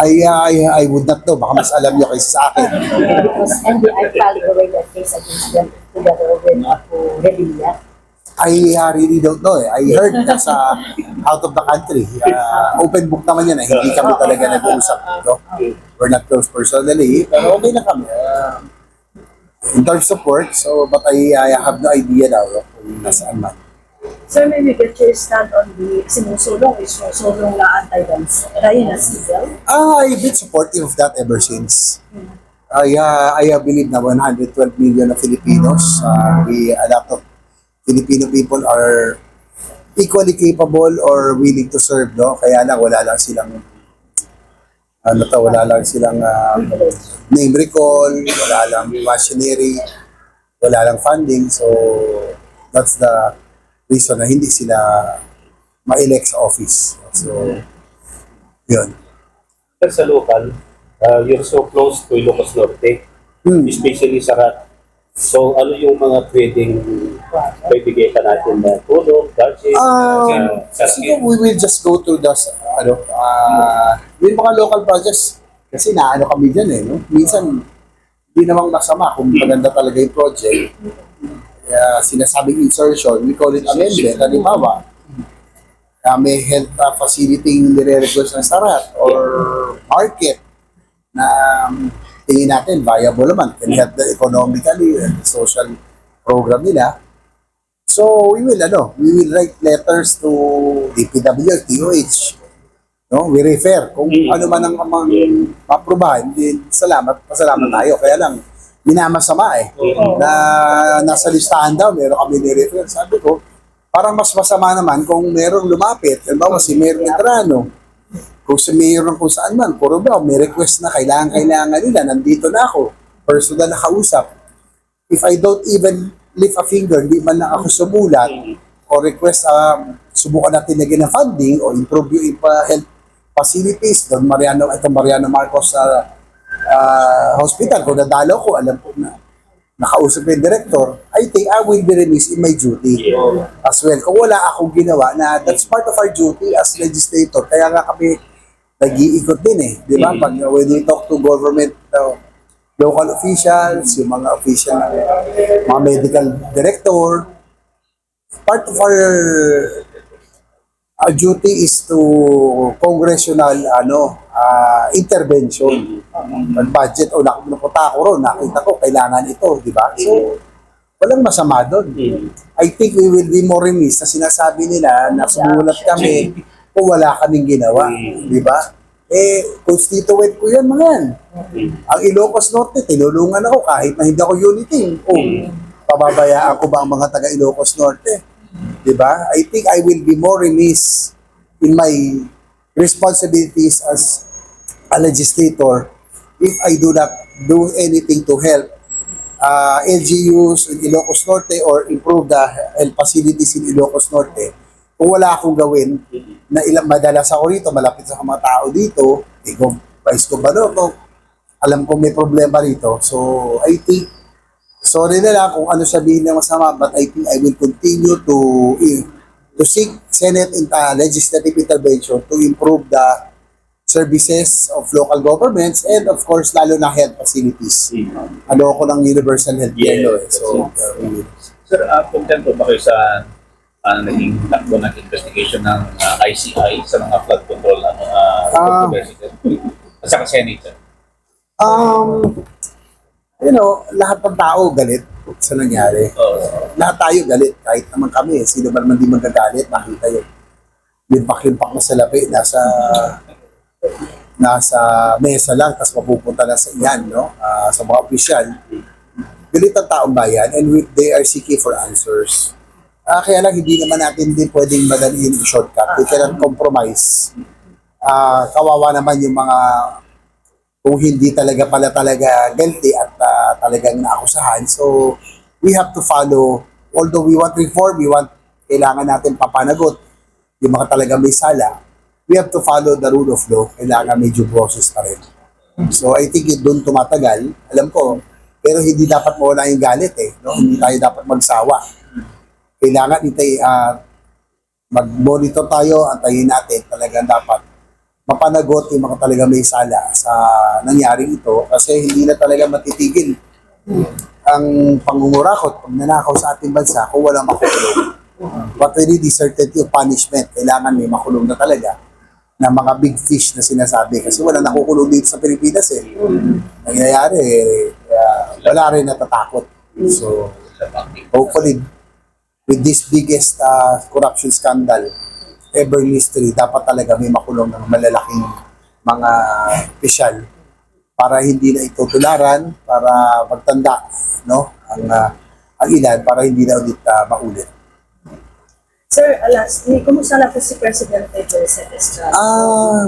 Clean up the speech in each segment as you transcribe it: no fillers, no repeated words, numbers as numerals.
I would not know. Baka mas alam nyo kaysa sa akin. Because NBI filed already a case against them together with Revilla. I really don't know eh. I heard nasa out of the country. Open book naman yan eh. Hindi kami talaga nag-uusap dito. We're not close personally, pero okay na kami. In terms of work, so, but I have no idea now kung nasaan man. Sir, may we get your stand on the sinusulong na anti-guns? Ryan as legal? I've been supportive of that ever since. I believe na 112 million na Filipinos, a lot of Filipino people are equally capable or willing to serve, no? Kaya lang wala lang silang name recall, wala lang machinery, wala lang funding. So that's the reason na hindi sila ma-elect sa office. So yun. Sa local, you're so close to Ilocos Norte, especially sa RAT. So, ano yung mga pwedeng bibigay ka natin na tulong, budget? Siguro we will just go to the, yung mga local projects, kasi naano kami dyan eh, no? Minsan, hindi namang masama kung maganda talaga yung project. Sinasabing insertion, we call it amendment. Halimbawa, may health facility yung nire-request ng Sarat or market na tingin natin viable naman, can help the economically and social program nila. So we will write letters to DPW, TOH. No, we refer kung ano man ang ma-aprobahan, pasalamat tayo. Kaya lang minamasama eh na nasa listahan daw meron kami ni-refer. Sabi ko, parang mas masama naman kung merong lumapit. Halimbawa si Mayor Medrano, kung si Mayor ng kung saan man, puro ba, may request na kailangan nila, nandito na ako, personal na kausap. If I don't even lift a finger, hindi man lang ako sumulat o request, subukan natin lagyan ng funding o improve yung health facilities, doon Mariano Marcos Hospital, kung nadalo ko, alam ko na nakausap yung director, I think I will be remiss in my duty as well. Kung wala akong ginawa na that's part of our duty as legislator. Kaya nga kami nag-iikot din eh. Di ba? Pag when we talk to government, local officials, yung mga official, mga medical director, part of our duty is to congressional intervention. Budget o napunta ako ron, nakita ko kailangan ito, di ba? So walang masama doon. I think we will be more remiss na sinasabi nila na sumulat kami kung wala kaming ginawa, di ba? Constituent ko yan mga yan. Ang Ilocos Norte, tinulungan ako kahit na hindi ako unity. Pababayaan ko ba ang mga taga Ilocos Norte? Di ba? I think I will be more remiss in my responsibilities as a legislator if I do not do anything to help LGUs in Ilocos Norte or improve the health facilities in Ilocos Norte. Kung wala akong gawin, na madalas ako rito, malapit sa mga tao dito, kung Vice Gobernador, alam kong may problema rito. So, I think, sorry na lang kung ano sabihin na masama, but I think I will continue to seek Senate and legislative intervention to improve the services of local governments and of course lalo na health facilities. Ano ako ng universal health care so Sir, kontento ba kayo sa naging takbo ng investigation ng ICI sa mga flood control controversy at saka Senate? Lahat ng tao galit sa nangyari. Lahat tayo galit, kahit naman kami. Sino ba naman di magagalit? Nakita yun. Limpak-limpak na sa labi, nasa mesa lang, tapos mapupunta na sa iyan, no? Sa mga opisyal. Galit ang taong bayan and they are seeking for answers. Kaya lang, hindi naman natin din pwedeng madaliin yung shortcut. We cannot compromise. Kawawa naman yung mga kung hindi talaga guilty at talagang naakusahan. So, we have to follow, although we want reform, kailangan natin papanagot yung mga talaga may sala, we have to follow the rule of law. Kailangan may due process pa rin. So, I think doon tumatagal, alam ko, pero hindi dapat mawala yung galit eh. No? Hindi tayo dapat magsawa. Kailangan mag-monitor tayo, antayin natin, talagang dapat mapanagot yung mga talaga may sala sa nangyaring ito kasi hindi na talaga matitigil ang pangungurakot, pag nanakaw sa ating bansa kung walang makulong. But we need the certainty of punishment. Kailangan may makulong na talaga na mga big fish na sinasabi kasi wala nakukulong dito sa Pilipinas eh. Nangyayari wala rin natatakot. So, hopefully, with this biggest corruption scandal ever in history, dapat talaga may makulong ng malalaking mga opisyal para hindi na ito tularan, para magtanda, no? Ang ilan para hindi na ulit maulit. Sir, lastly, kumusta na po si Presidente Joseph Estrada?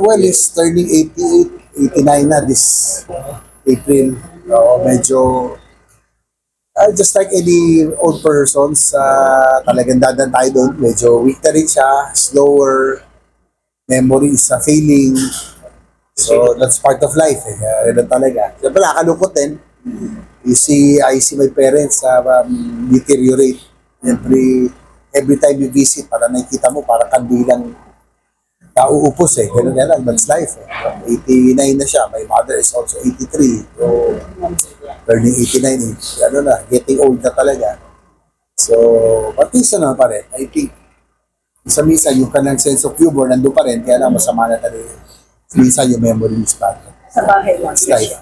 Well, he's turning 88, 89 na this April. Medyo just like any old persons, talagang dadan tayo doon. Medyo weak na rin siya, slower, memory is failing. So, that's part of life. Ganun talaga. Siyempre, nakakalungkot din. I see my parents deteriorate. Every time you visit, para nakikita mo, para kandilang nauupos eh. Ganun yan, that's life. 89 na siya. My mother is also 83. So, turning 89 is, getting old na talaga. So, but minsan naman pa rin, I think, minsan yung kanang sense of humor nandun pa rin, kaya lang masama na talaga. Minsan yung memory is bad. Sa bahay lang. It's life.